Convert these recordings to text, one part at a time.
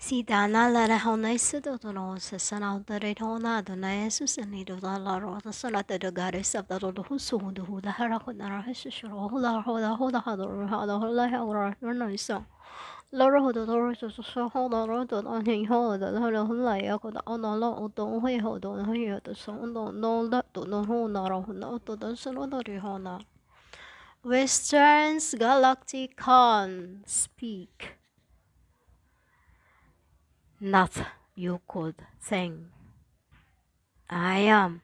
Sidana la hona isido no sasana the retona the naesus and nido la rota sonata the goddess of the husu the hula harakuna hishuro hula hola hola hola hola hola no so Laura hoda Laura so hold on on hing hold the hola hola yako the on lo don't he hold on here the so no that to no hona no to the sono the hona Westerns Galacticon speak. Not you could think. I am.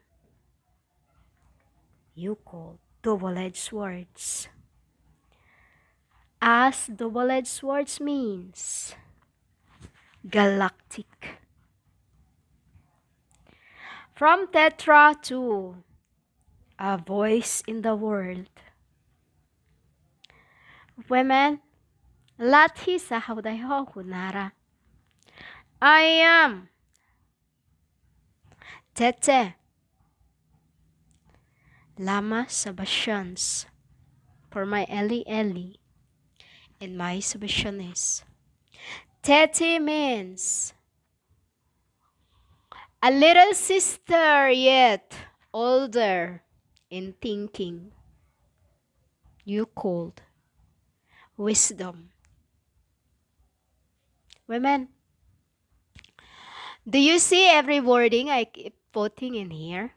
You call double-edged swords. As double-edged swords means galactic. From Tetra to a voice in the world. Women, lathi sa haudaho kunara. I am. Tete. Lama Sebastians. For my Eli and my Sebastianis. Tete means a little sister yet older in thinking. You called wisdom. Women, do you see every wording I keep putting in here?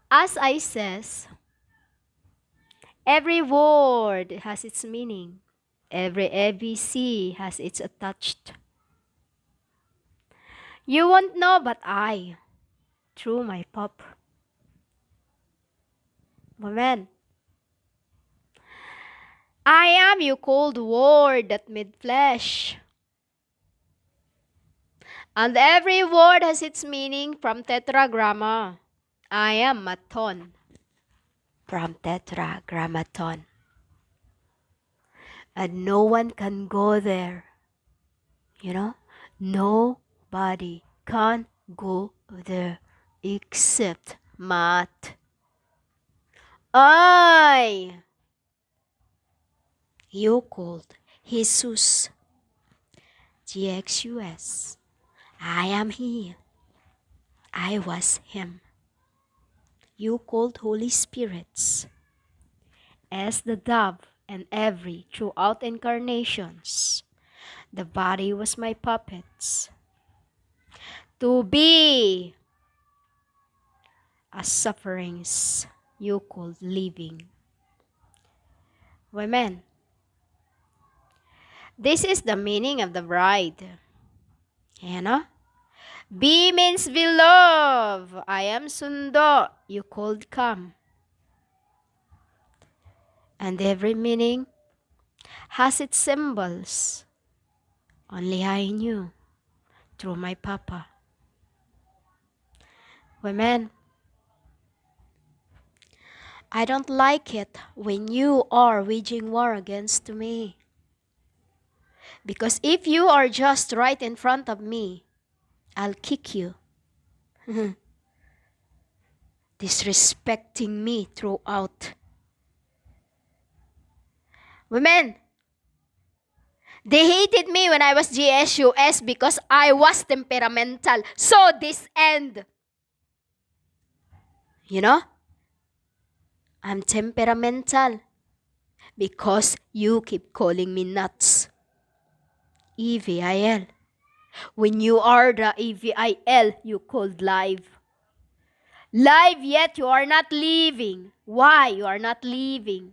As I says, every word has its meaning. Every ABC has its attached. You won't know but I, through my pop. Women, I am you cold word that made flesh. And every word has its meaning from tetragramma. I am maton from tetragrammaton. And no one can go there. You know? Nobody can go there except Mat. You called Jesus. GXUS. I am He. I was Him. You called Holy Spirits. As the dove and every throughout incarnations. The body was my puppets. To be as sufferings you called living. Women, this is the meaning of the bride. You know? B means beloved. I am Sundo. You called come. And every meaning has its symbols. Only I knew through my papa. Women, I don't like it when you are waging war against me. Because if you are just right in front of me, I'll kick you. Disrespecting me throughout. Women, they hated me when I was GSUS because I was temperamental. So this end. You know? I'm temperamental because you keep calling me nuts. EVIL. When you are the EVIL, you called live. Live yet you are not living. Why you are not living?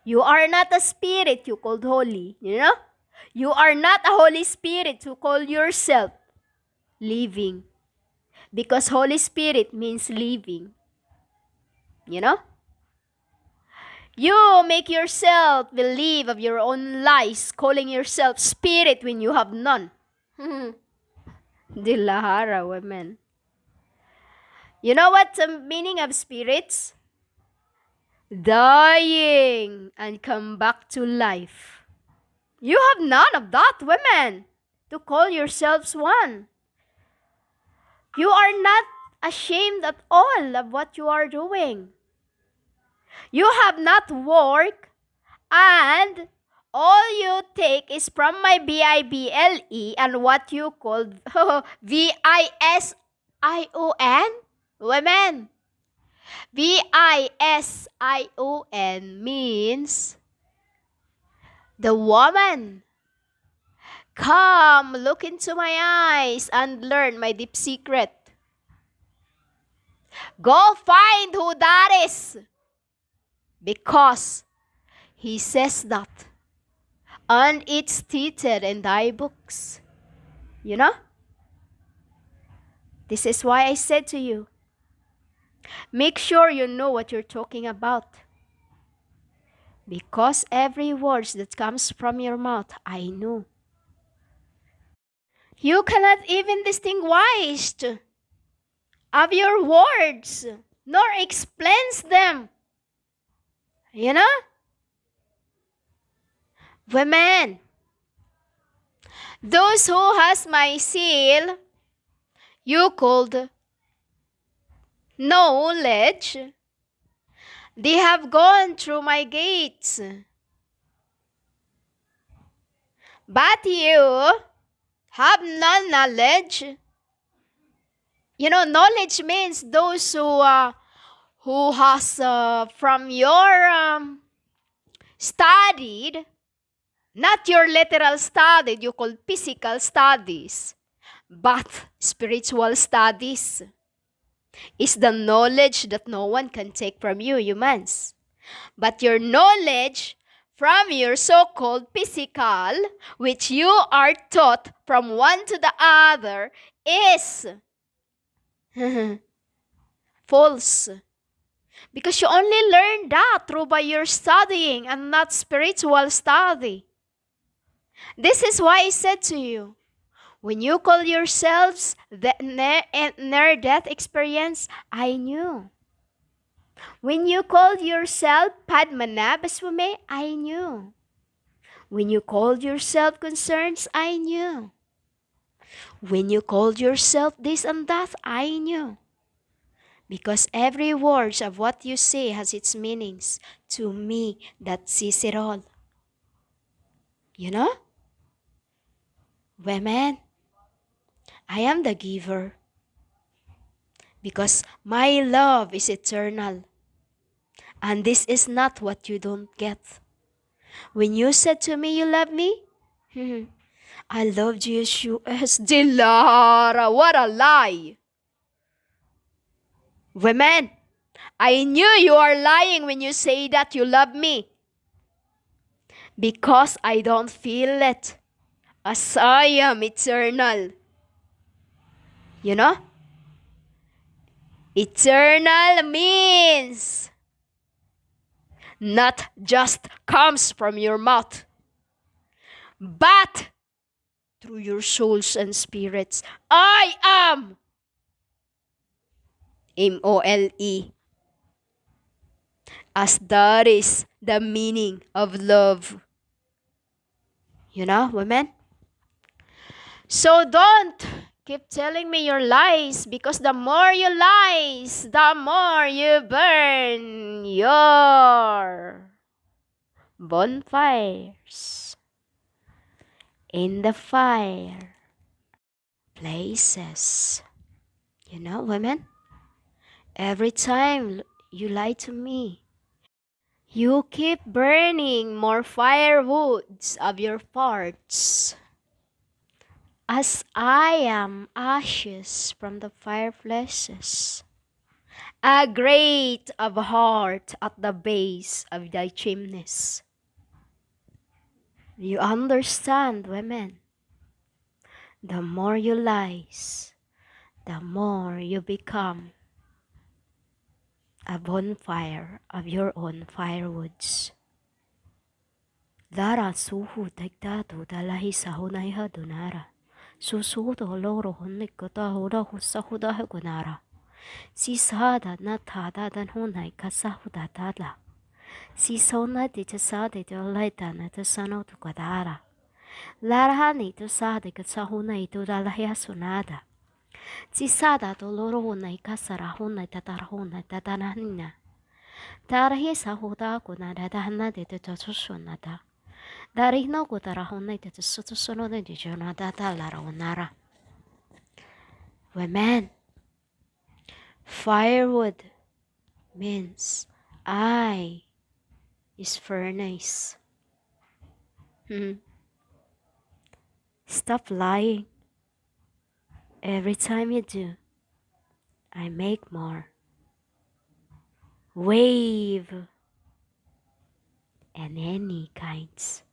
You are not a spirit you called holy. You know? You are not a Holy Spirit to call yourself living. Because Holy Spirit means living. You know? You make yourself believe of your own lies, calling yourself spirit when you have none. Dilahara women. You know what the meaning of spirits? Dying and come back to life. You have none of that, women, to call yourselves one. You are not ashamed at all of what you are doing. You have not worked and all you take is from my Bible and what you call Vision. Women. Vision means the woman. Come, look into my eyes and learn my deep secret. Go find who that is. Because he says that. And it's stated in thy books. You know? This is why I said to you, make sure you know what you're talking about. Because every word that comes from your mouth, I know. You cannot even distinguish of your words, nor explains them. You know? Women, those who has my seal, you called knowledge, they have gone through my gates. But you have no knowledge. You know, knowledge means those who has from your studied, not your literal studied, you call physical studies, but spiritual studies is the knowledge that no one can take from you, humans. But your knowledge from your so-called physical, which you are taught from one to the other, is false. Because you only learn that through by your studying and not spiritual study. This is why I said to you, when you call yourselves the near-death experience, I knew. When you called yourself Padmanabhaswami, I knew. When you called yourself concerns, I knew. When you called yourself this and that, I knew. Because every word of what you say has its meanings. To me, that sees it all. You know? Women, I am the giver. Because my love is eternal. And this is not what you don't get. When you said to me you love me, I loved you as Dilara. What a lie. Women, I knew you are lying when you say that you love me. Because I don't feel it. As I am eternal. You know? Eternal means not just comes from your mouth, but through your souls and spirits. I am MOLE. As that is the meaning of love. You know, women? So don't keep telling me your lies, because the more you lies, the more you burn your bonfires in the fire places. You know, women? Every time you lie to me, you keep burning more firewoods of your parts. As I am ashes from the fireplaces, a grate of heart at the base of thy chimneys. You understand, women? The more you lies, the more you become a bonfire of your own firewoods. Dara suhu tagtatu dalahi sahunai hadunara. Susudo loro honik kota huda husahuda hagunara. Si sada na tada dan hunai kasahuda tadla. Si sona di tasade de laita na tasano tu kadara. Larahani tu sade kasahunai tu dalahia sunada. Si sada to loro hunai kasara hunai tatarahunai tatanahina. Tarahi sahuda kunada dahana de tatasunada. Dari no ko tara honai te soto sono de jonada da la ronara. Women, firewood means I is furnace. Stop lying. Every time you do, I make more. Wave and any kinds.